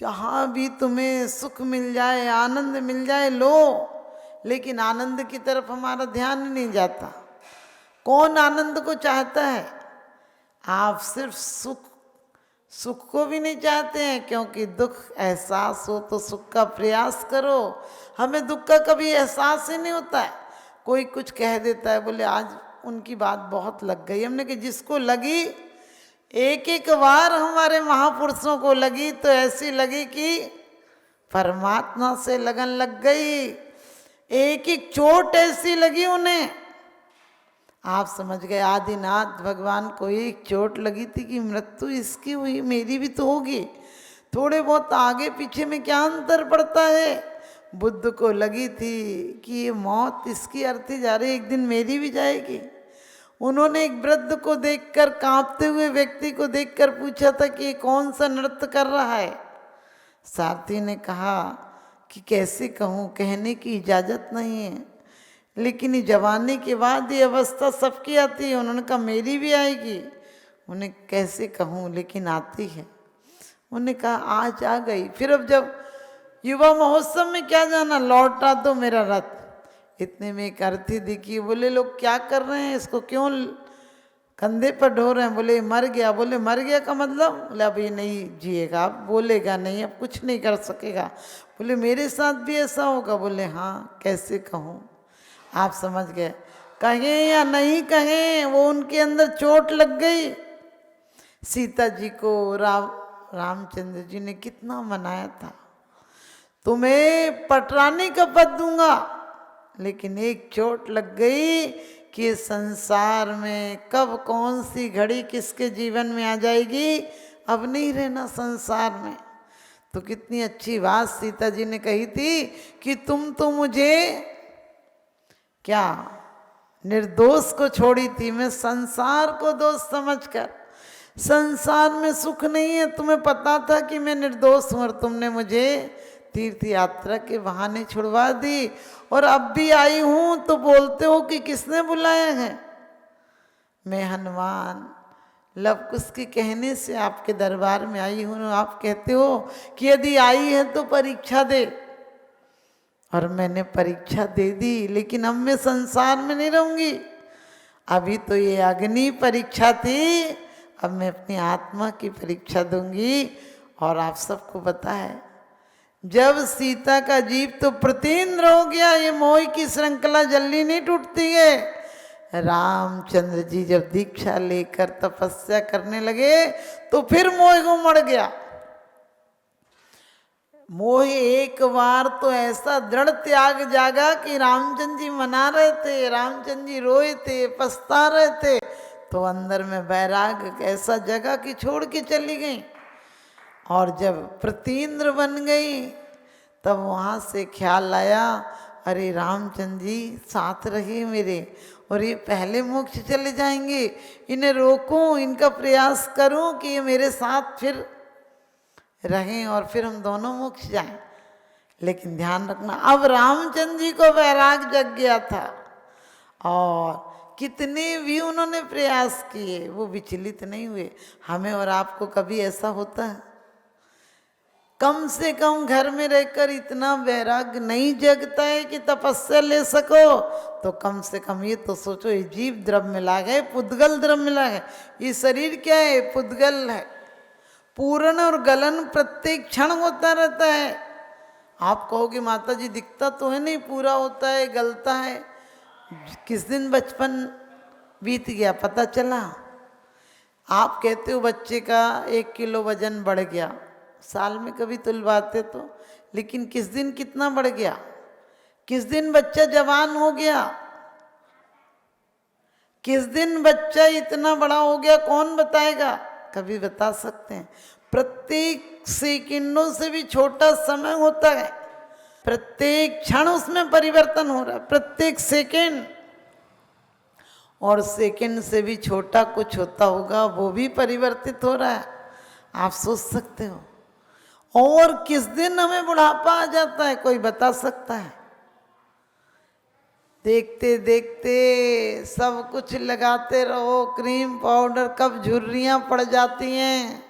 जहाँ भी तुम्हें सुख मिल जाए, आनंद मिल जाए, लो, लेकिन आनंद की तरफ हमारा ध्यान नहीं जाता। कौन आनंद को चाहता है? आप सिर्फ सुख को भी नहीं चाहते हैं, क्योंकि दुख एहसास हो तो सुख का प्रयास करो। हमें दुख का कभी एहसास ही नहीं होता है। कोई कुछ कह देता है, बोले आज उनकी बात बहुत लग गई। हमने कहा जिसको लगी, एक एक बार हमारे महापुरुषों को लगी तो ऐसी लगी कि परमात्मा से लगन लग गई। एक एक चोट ऐसी लगी उन्हें, आप समझ गए। आदिनाथ भगवान को एक चोट लगी थी कि मृत्यु इसकी हुई, मेरी भी तो होगी। थोड़े बहुत आगे पीछे में क्या अंतर पड़ता है। बुद्ध को लगी थी कि ये मौत इसकी अर्थी जा रही, एक दिन मेरी भी जाएगी। उन्होंने एक वृद्ध को देखकर, कांपते हुए व्यक्ति को देखकर पूछा था कि ये कौन सा नृत्य कर रहा है। सारथी ने कहा कि कैसे कहूँ, कहने की इजाज़त नहीं है, लेकिन ये जवानी के बाद ये अवस्था सबकी आती है। उन्होंने कहा मेरी भी आएगी। उन्हें कैसे कहूँ, लेकिन आती है। उन्होंने कहा आज आ गई। फिर अब जब युवा महोत्सव में क्या जाना, लौटा दो मेरा रथ। इतने में एक अर्थी दिखी। बोले लोग क्या कर रहे हैं, इसको क्यों कंधे पर ढो रहे हैं? बोले मर गया। बोले मर गया का मतलब? बोले अब ये नहीं जिएगा, अब बोलेगा नहीं, अब कुछ नहीं कर सकेगा। बोले मेरे साथ भी ऐसा होगा? बोले हाँ, कैसे कहूँ। आप समझ गए। कहें या नहीं कहें, वो उनके अंदर चोट लग गई। सीता जी को रामचंद्र जी ने कितना मनाया था, तुम्हें पटरानी का पद दूंगा, लेकिन एक चोट लग गई कि संसार में कब कौन सी घड़ी किसके जीवन में आ जाएगी, अब नहीं रहना संसार में। तो कितनी अच्छी बात सीता जी ने कही थी कि तुम तो मुझे क्या निर्दोष को छोड़ी थी, मैं संसार को दोष समझकर। संसार में सुख नहीं है, तुम्हें पता था कि मैं निर्दोष हूँ, और तुमने मुझे तीर्थ यात्रा के बहाने छुड़वा दी। और अब भी आई हूँ तो बोलते हो कि किसने बुलाया है। मैं हनुमान लव कुश के कहने से आपके दरबार में आई हूँ। आप कहते हो कि यदि आई है तो परीक्षा दे, और मैंने परीक्षा दे दी, लेकिन अब मैं संसार में नहीं रहूंगी। अभी तो ये अग्नि परीक्षा थी, अब मैं अपनी आत्मा की परीक्षा दूंगी। और आप सबको पता है, जब सीता का जीव तो प्रतीन्द्र हो गया, ये मोह की श्रृंखला जल्दी नहीं टूटती है। रामचंद्र जी जब दीक्षा लेकर तपस्या करने लगे तो फिर मोह उमड़ गया। मोह एक बार तो ऐसा दृढ़ त्याग जागा कि रामचंद्र जी मना रहे थे, रामचंद्र जी रोए थे, पछता रहे थे, तो अंदर में वैराग ऐसा जगह कि छोड़ के चली गई। और जब प्रतीन्द्र बन गई तब वहाँ से ख्याल आया, अरे रामचंद्र जी साथ रहे मेरे, और ये पहले मोक्ष चले जाएंगे, इन्हें रोकूं, इनका प्रयास करूं कि ये मेरे साथ फिर रहें और फिर हम दोनों मोक्ष जाएं। लेकिन ध्यान रखना, अब रामचंद्र जी को वैराग जग गया था, और कितने भी उन्होंने प्रयास किए वो विचलित नहीं हुए। हमें और आपको कभी ऐसा होता है? कम से कम घर में रहकर इतना वैराग नहीं जगता है कि तपस्या ले सको, तो कम से कम ये तो सोचो, ये जीव द्रव मिला है, पुद्गल द्रव मिला है। ये शरीर क्या है? पुद्गल है। पूर्ण और गलन प्रत्येक क्षण होता रहता है। आप कहोगे माता जी दिखता तो है नहीं, पूरा होता है, गलता है। किस दिन बचपन बीत गया पता चला। आप कहते हो बच्चे का 1 किलो वजन बढ़ गया, साल में कभी तुलवाते तो, लेकिन किस दिन कितना बढ़ गया? किस दिन बच्चा जवान हो गया? किस दिन बच्चा इतना बड़ा हो गया? कौन बताएगा? कभी बता सकते हैं? प्रत्येक सेकंडों से भी छोटा समय होता है, प्रत्येक क्षण उसमें परिवर्तन हो रहा है, प्रत्येक सेकंड। और सेकंड से भी छोटा कुछ होता होगा, वो भी परिवर्तित हो रहा है, आप सोच सकते हो। और किस दिन हमें बुढ़ापा आ जाता है, कोई बता सकता है? देखते देखते सब कुछ लगाते रहो, क्रीम पाउडर, कब झुर्रियाँ पड़ जाती हैं,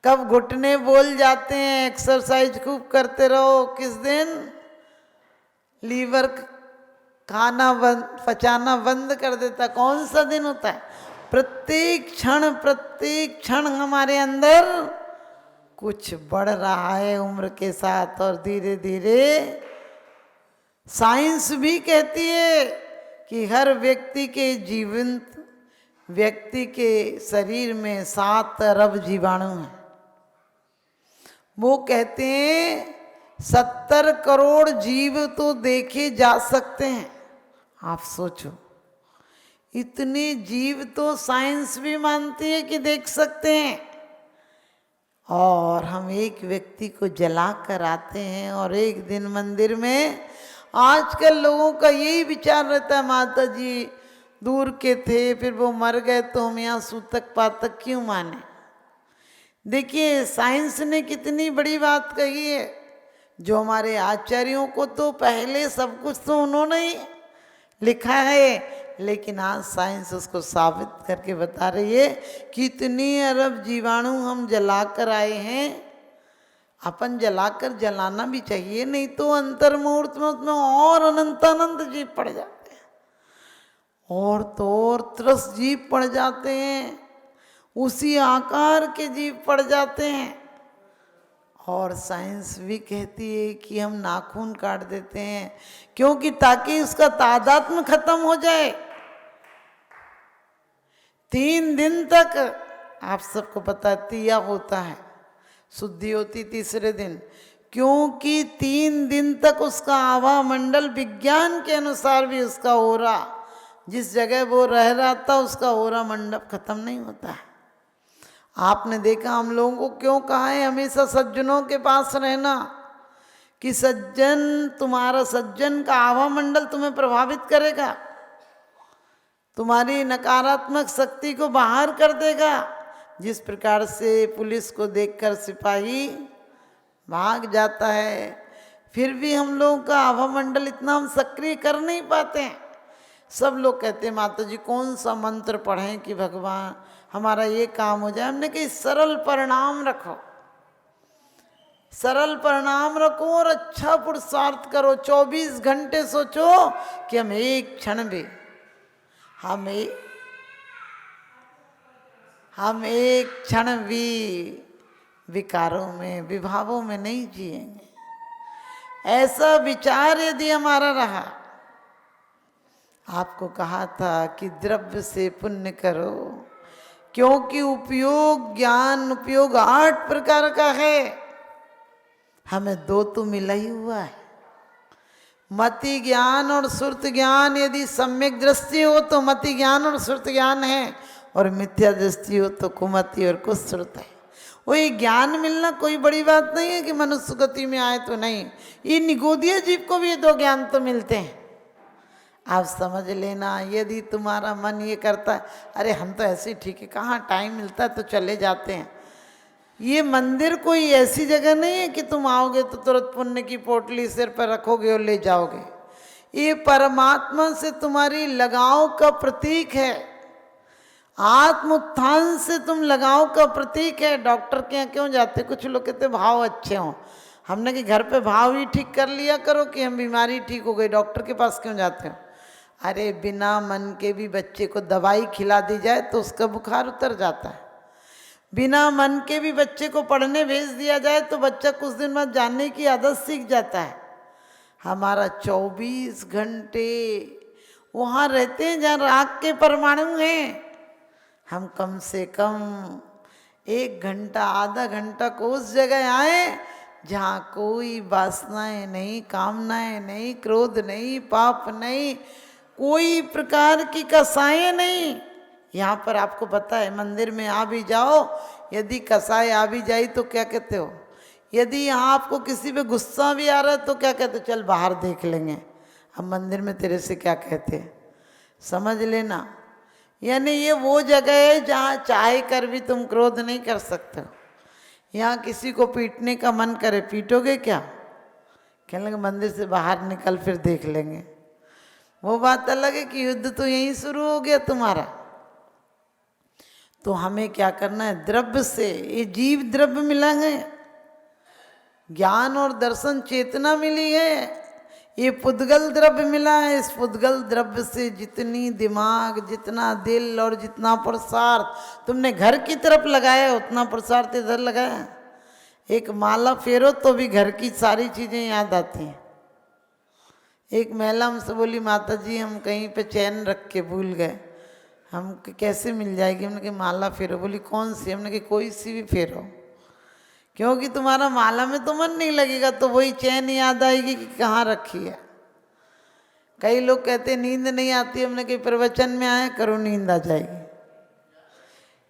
कब घुटने बोल जाते हैं, एक्सरसाइज खूब करते रहो, किस दिन लीवर खाना बंद, पचाना बंद कर देता। कौन सा दिन होता है? प्रत्येक क्षण हमारे अंदर कुछ बढ़ रहा है उम्र के साथ, और धीरे धीरे साइंस भी कहती है कि हर व्यक्ति के जीवंत व्यक्ति के शरीर में 7 अरब जीवाणु हैं। वो कहते हैं 70 करोड़ जीव तो देखे जा सकते हैं। आप सोचो, इतने जीव तो साइंस भी मानती है कि देख सकते हैं, और हम एक व्यक्ति को जला कर आते हैं। और एक दिन मंदिर में आजकल लोगों का यही विचार रहता है, माता जी दूर के थे, फिर वो मर गए, तो हम यहाँ सूतक पातक क्यों माने। देखिए साइंस ने कितनी बड़ी बात कही है। जो हमारे आचार्यों को तो पहले सब कुछ तो उन्होंने ही लिखा है, लेकिन आज साइंस उसको साबित करके बता रही है कि इतनी अरब जीवाणु हम जला कर आए हैं। अपन जलाकर जलाना भी चाहिए, नहीं तो अंतर मुहूर्त में उसमें और अनंत जीव पड़ जाते हैं, और तो और 30 जीव पड़ जाते हैं, उसी आकार के जीव पड़ जाते हैं। और साइंस भी कहती है कि हम नाखून काट देते हैं, क्योंकि ताकि उसका तादात्म्य खत्म हो जाए। 3 दिन तक आप सबको पता है तिया होता है, शुद्धि होती तीसरे दिन, क्योंकि 3 दिन तक उसका आभा मंडल विज्ञान के अनुसार भी उसका ओरा, जिस जगह वो रह रहा था उसका ओरा मंडप खत्म नहीं होता है। आपने देखा हम लोगों को क्यों कहा है हमेशा सज्जनों के पास रहना, कि सज्जन, तुम्हारा सज्जन का आभा मंडल तुम्हें प्रभावित करेगा, तुम्हारी नकारात्मक शक्ति को बाहर कर देगा। जिस प्रकार से पुलिस को देखकर सिपाही भाग जाता है, फिर भी हम लोगों का आभा मंडल इतना हम सक्रिय कर नहीं पाते हैं। सब लोग कहते हैं माता जी कौन सा मंत्र पढ़ें कि भगवान हमारा ये काम हो जाए। हमने कही सरल परिणाम रखो, सरल परिणाम रखो और अच्छा पुरुषार्थ करो। 24 घंटे सोचो कि हम एक क्षण भी हम एक क्षण भी विकारों में, विभावों में नहीं जिएंगे। ऐसा विचार यदि हमारा रहा, आपको कहा था कि द्रव्य से पुण्य करो, क्योंकि उपयोग ज्ञान उपयोग 8 प्रकार का है, हमें 2 तो मिला ही हुआ है। मति ज्ञान और सुरत ज्ञान, यदि सम्यक दृष्टि हो तो मति ज्ञान और सुरत ज्ञान है, और मिथ्या दृष्टि हो तो कुमति और कुश्रुत है। वही ज्ञान मिलना कोई बड़ी बात नहीं है कि मनुष्य गति में आए तो नहीं, ये निगोदिया जीव को भी ये 2 ज्ञान तो मिलते हैं। आप समझ लेना, यदि तुम्हारा मन ये करता है अरे हम तो ऐसे ठीक है, कहाँ टाइम मिलता है तो चले जाते हैं, ये मंदिर कोई ऐसी जगह नहीं है कि तुम आओगे तो तुरंत पुण्य की पोटली सिर पर रखोगे और ले जाओगे। ये परमात्मा से तुम्हारी लगाव का प्रतीक है, आत्म उत्थान से तुम लगाव का प्रतीक है। डॉक्टर के यहाँ क्यों जाते? कुछ लोग कहते भाव अच्छे हों, हमने कि घर पे भाव ही ठीक कर लिया करो कि हम बीमारी ठीक हो गई, डॉक्टर के पास क्यों जाते हो? अरे बिना मन के भी बच्चे को दवाई खिला दी जाए तो उसका बुखार उतर जाता है, बिना मन के भी बच्चे को पढ़ने भेज दिया जाए तो बच्चा कुछ दिन बाद जानने की आदत सीख जाता है। हमारा 24 घंटे वहाँ रहते हैं जहाँ राग के परमाणु हैं। हम कम से कम 1 घंटा आधा घंटा को उस जगह आए जहाँ कोई वासनाएं नहीं, कामनाएं नहीं, क्रोध नहीं, पाप नहीं, कोई प्रकार की कसाएं नहीं। यहाँ पर आपको पता है मंदिर में आ भी जाओ, यदि कसाई आ भी जाए तो क्या कहते हो? यदि यहाँ आपको किसी पे गुस्सा भी आ रहा है तो क्या कहते हो? चल बाहर देख लेंगे, हम मंदिर में तेरे से क्या कहते हैं, समझ लेना। यानी ये वो जगह है जहाँ चाहे कर भी तुम क्रोध नहीं कर सकते हो। यहाँ किसी को पीटने का मन करे, पीटोगे क्या? कहने लगे मंदिर से बाहर निकल फिर देख लेंगे। वो बात अलग है कि युद्ध तो यहीं शुरू हो गया तुम्हारा। तो हमें क्या करना है? द्रव्य से, ये जीव द्रव्य मिला है, ज्ञान और दर्शन चेतना मिली है, ये पुद्गल द्रव्य मिला है। इस पुद्गल द्रव्य से जितनी दिमाग, जितना दिल और जितना पुरुषार्थ तुमने घर की तरफ लगाया उतना पुरुषार्थ इधर लगाया। एक माला फेरो तो भी घर की सारी चीज़ें याद आती हैं। एक महिला हमसे बोली, माता जी हम कहीं पे चैन रख के भूल गए, हम कैसे मिल जाएगी? हमने कहा माला फेरो। बोली कौन सी? हमने कहा कोई सी भी फेरो, क्योंकि तुम्हारा माला में तो मन नहीं लगेगा तो वही चैन याद आएगी कि कहाँ रखी है। कई लोग कहते नींद नहीं आती, हमने कहीं प्रवचन में आया करो नींद आ जाएगी।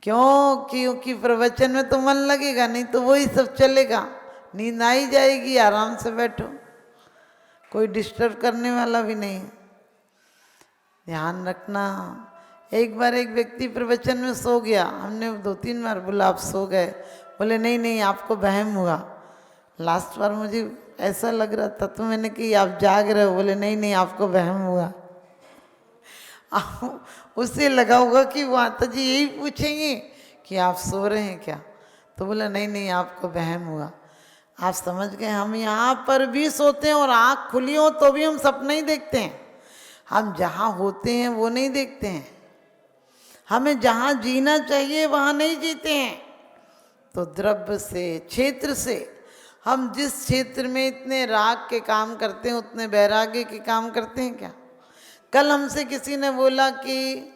क्यों? क्योंकि प्रवचन में तो मन लगेगा, नहीं तो वही सब चलेगा, नींद आ ही जाएगी, आराम से बैठो, कोई डिस्टर्ब करने वाला भी नहीं। ध्यान रखना। एक बार एक व्यक्ति प्रवचन में सो गया, हमने 2-3 बार बोला आप सो गए, बोले नहीं नहीं आपको वहम हुआ। लास्ट बार मुझे ऐसा लग रहा था तो मैंने कि आप जाग रहे हो, बोले नहीं नहीं आपको वहम हुआ। उससे लगा होगा कि माता जी यही पूछेंगे कि आप सो रहे हैं क्या, तो बोला नहीं नहीं आपको वहम हुआ। आप समझ गए, हम यहाँ पर भी सोते हैं और आँख खुली हो तो भी हम सपना ही देखते हैं। हम जहाँ होते हैं वो नहीं देखते हैं, हमें जहाँ जीना चाहिए वहाँ नहीं जीते हैं। तो द्रव्य से, क्षेत्र से, हम जिस क्षेत्र में इतने राग के काम करते हैं उतने वैराग्य के काम करते हैं क्या? कल हमसे किसी ने बोला कि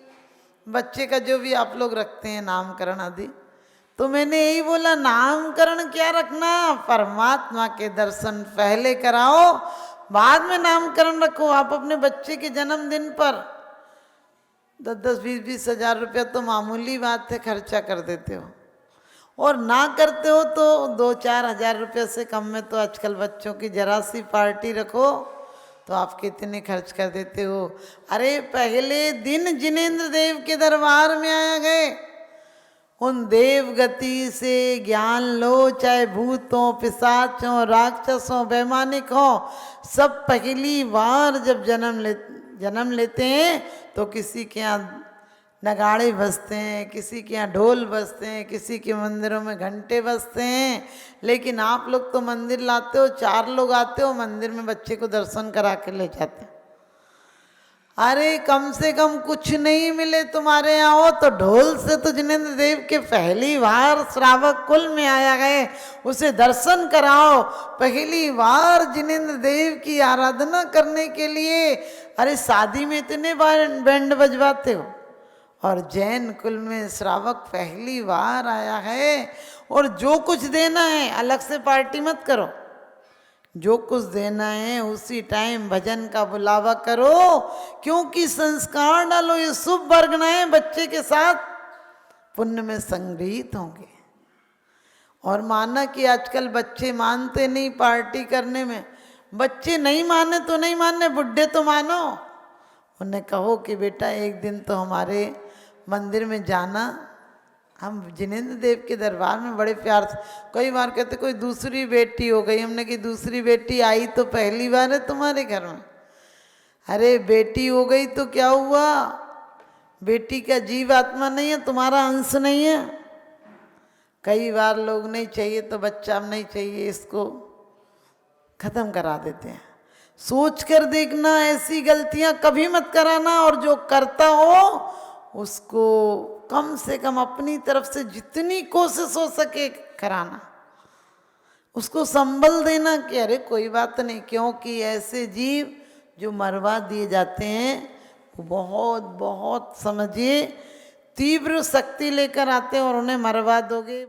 बच्चे का जो भी आप लोग रखते हैं नामकरण आदि, तो मैंने यही बोला नामकरण क्या रखना, परमात्मा के दर्शन पहले कराओ, बाद में नामकरण रखो। आप अपने बच्चे के जन्मदिन पर 10-10, 20-20 हजार रुपया तो मामूली बात है खर्चा कर देते हो, और ना करते हो तो 2-4 हजार रुपये से कम में तो आजकल बच्चों की जरा सी पार्टी रखो तो आप कितने खर्च कर देते हो। अरे पहले दिन जिनेंद्र देव के दरबार में आया गए, उन देव गति से ज्ञान लो, चाहे भूतों, पिशाचों, राक्षसों, वैमानिकों, सब पहली बार जब जन्म लेते हैं तो किसी के यहाँ नगाड़े बजते हैं, किसी के यहाँ ढोल बजते हैं, किसी के मंदिरों में घंटे बजते हैं। लेकिन आप लोग तो मंदिर लाते हो, 4 लोग आते हो, मंदिर में बच्चे को दर्शन करा के ले जाते हो। अरे कम से कम कुछ नहीं मिले तुम्हारे यहाँ हो तो ढोल से तो जिनेंद्र देव के पहली बार श्रावक कुल में आया गए, उसे दर्शन कराओ। पहली बार जिनेंद्र देव की आराधना करने के लिए, अरे शादी में इतने बार बैंड बजवाते हो, और जैन कुल में श्रावक पहली बार आया है। और जो कुछ देना है अलग से पार्टी मत करो, जो कुछ देना है उसी टाइम भजन का बुलावा करो, क्योंकि संस्कार डालो। ये शुभ वर्गनाएं बच्चे के साथ पुण्य में संग्रहित होंगे। और माना कि आजकल बच्चे मानते नहीं पार्टी करने में, बच्चे नहीं माने तो नहीं माने, बुढ़े तो मानो। उन्हें कहो कि बेटा एक दिन तो हमारे मंदिर में जाना, हम जिनेंद्र देव के दरबार में बड़े प्यार से। कई बार कहते कोई दूसरी बेटी हो गई, हमने कि दूसरी बेटी आई तो पहली बार है तुम्हारे घर में। अरे बेटी हो गई तो क्या हुआ, बेटी का जीव आत्मा नहीं है, तुम्हारा अंश नहीं है। कई बार लोग नहीं चाहिए तो बच्चा नहीं चाहिए, इसको खत्म करा देते हैं। सोच कर देखना, ऐसी गलतियां कभी मत कराना, और जो करता हो उसको कम से कम अपनी तरफ से जितनी कोशिश हो सके कराना, उसको संबल देना कि अरे कोई बात नहीं। क्योंकि ऐसे जीव जो मरवा दिए जाते हैं वो बहुत बहुत समझिए तीव्र शक्ति लेकर आते हैं, और उन्हें मरवा दोगे